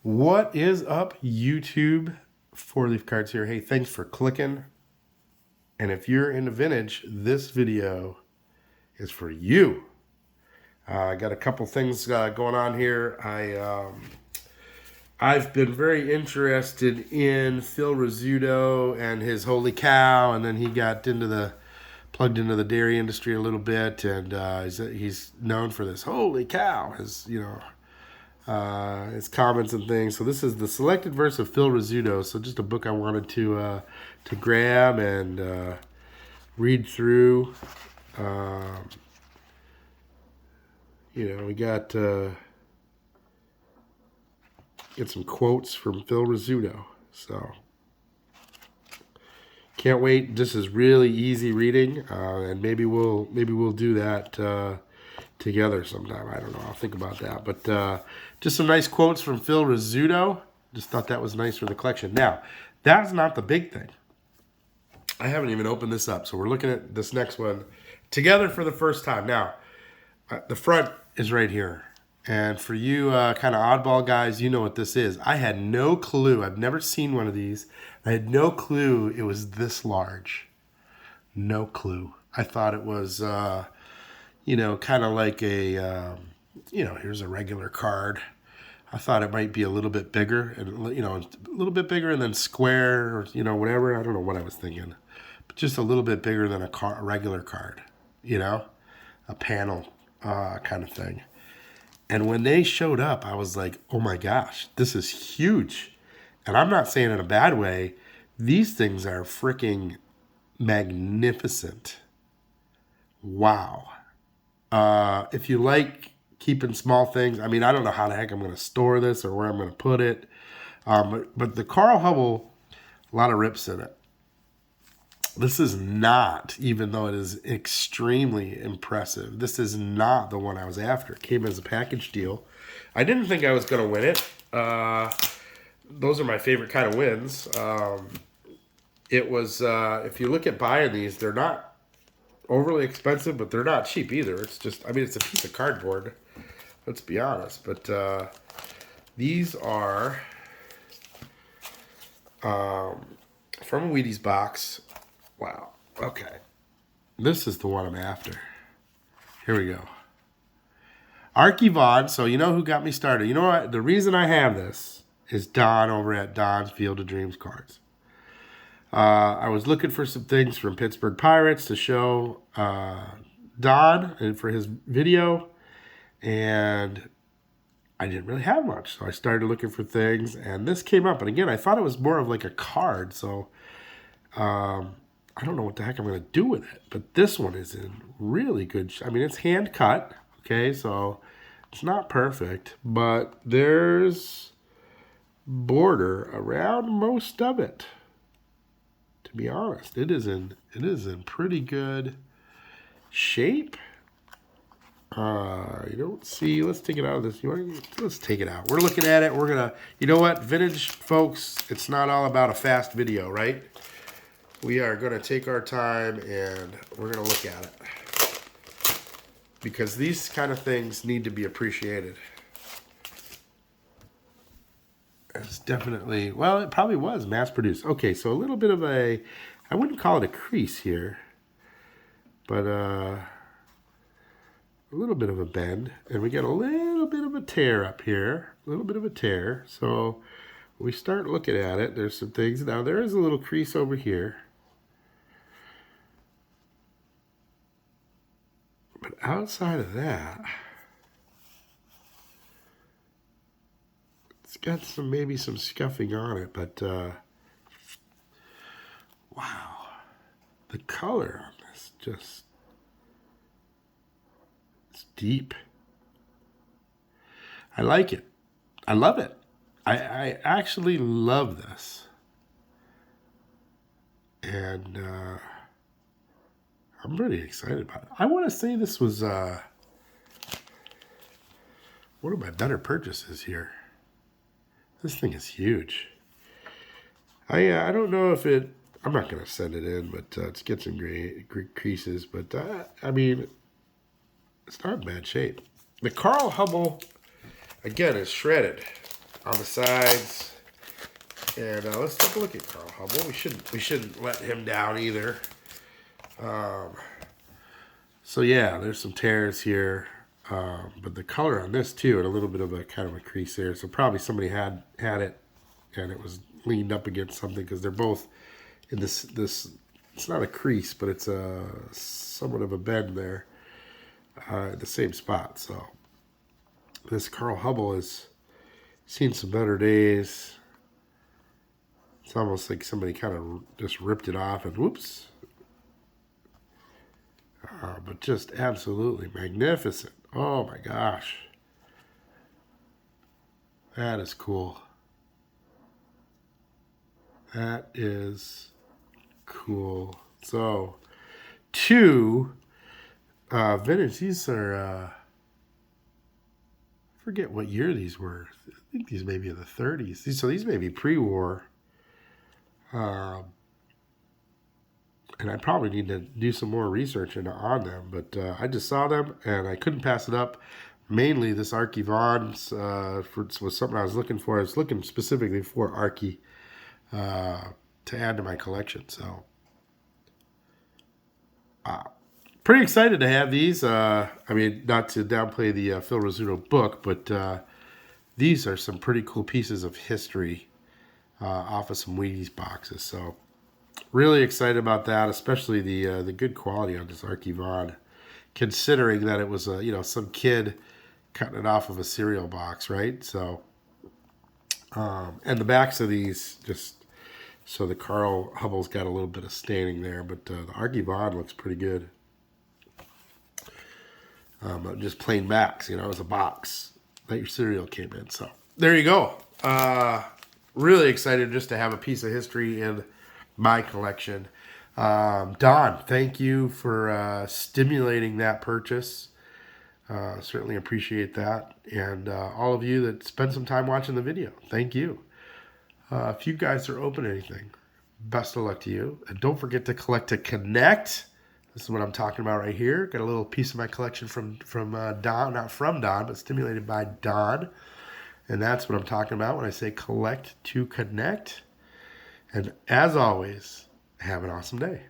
What is up, YouTube? Four Leaf Cards here. Hey, thanks for clicking. And if you're into vintage, this video is for you. I got a couple things going on here. I've been very interested in Phil Rizzuto and his Holy Cow, and then he got plugged into the dairy industry a little bit, and he's known for this Holy Cow, his comments and things. So this is the selected verse of Phil Rizzuto. So just a book I wanted to grab and read through. We got get some quotes from Phil Rizzuto. So can't wait. This is really easy reading, and maybe we'll do that together sometime. I don't know. I'll think about that. But just some nice quotes from Phil Rizzuto. Just thought that was nice for the collection. Now, that's not the big thing. I haven't even opened this up. So we're looking at this next one together for the first time. Now, the front is right here. And for you kind of oddball guys, you know what this is. I had no clue. I've never seen one of these. I had no clue it was this large. No clue. I thought it was, kind of like a, here's a regular card. I thought it might be a little bit bigger, and a little bit bigger and then square, or whatever. I don't know what I was thinking, but just a little bit bigger than a regular card, a panel kind of thing. And when they showed up, I was like, oh my gosh, this is huge. And I'm not saying in a bad way. These things are freaking magnificent. Wow. If you like keeping small things, I mean, I don't know how the heck I'm going to store this or where I'm going to put it. But the Carl Hubbell, a lot of rips in it. This is not, even though it is extremely impressive, this is not the one I was after. It came as a package deal. I didn't think I was going to win it. Those are my favorite kind of wins. It was, if you look at buying these, they're not overly expensive, but they're not cheap either. It's just, it's a piece of cardboard. Let's be honest. But these are from a Wheaties box. Wow. Okay. This is the one I'm after. Here we go. Arky Vaughan. So you know who got me started. You know what? The reason I have this is Don over at Don's Field of Dreams cards. I was looking for some things from Pittsburgh Pirates to show Don and for his video, and I didn't really have much. So I started looking for things, and this came up. And again, I thought it was more of like a card, so I don't know what the heck I'm going to do with it. But this one is in really good it's hand cut, okay, so it's not perfect, but there's border around most of it. To be honest, it is in pretty good shape. You don't see. Let's take it out of this. Let's take it out. We're looking at it. We're gonna. You know what, vintage folks? It's not all about a fast video, right? We are gonna take our time and we're gonna look at it because these kind of things need to be appreciated. It's definitely, well, it probably was mass-produced. Okay, so a little bit of I wouldn't call it a crease here, but a little bit of a bend. And we get a little bit of a tear up here, a little bit of a tear. So we start looking at it. There's some things. Now, there is a little crease over here. But outside of that, it's got maybe some scuffing on it, but wow, the color on this it's deep. I like it. I love it. I actually love this, and I'm really excited about it. I want to say this was one of my better purchases here. This thing is huge. I don't know if it. I'm not going to send it in, but it's got some great creases. But it's not in bad shape. The Carl Hubbell, again, is shredded. on the sides. And let's take a look at Carl Hubbell. We shouldn't let him down either. So yeah, there's some tears here, but the color on this too, and a little bit of a kind of a crease there. So probably somebody had it, and it was leaned up against something, because they're both in this. It's not a crease, but it's a somewhat of a bend there, at the same spot. So this Carl Hubbell has seen some better days. It's almost like somebody kind of just ripped it off and whoops. But just absolutely magnificent. Oh my gosh. That is cool. That is cool. So, two vintage. These are, I forget what year these were. I think these may be in the 30s. So these may be pre-war. And I probably need to do some more research on them, but I just saw them and I couldn't pass it up. Mainly this Arky Vaughan's was something I was looking for. I was looking specifically for Arky to add to my collection. So pretty excited to have these. I mean, not to downplay the Phil Rizzuto book, but these are some pretty cool pieces of history off of some Wheaties boxes. So really excited about that, especially the good quality on this Arky Vaughan, considering that it was some kid cutting it off of a cereal box, right? So, and the backs of these just so the Carl Hubbell's got a little bit of staining there, but the Arky Vaughan looks pretty good. Just plain backs, it was a box that your cereal came in. So there you go. Really excited just to have a piece of history in my collection. Don, thank you for stimulating that purchase. Certainly appreciate that. And all of you that spent some time watching the video, thank you. If you guys are open to anything, best of luck to you. And don't forget to collect to connect. This is what I'm talking about right here. Got a little piece of my collection from Don, not from Don, but stimulated by Don. And that's what I'm talking about when I say collect to connect. And as always, have an awesome day.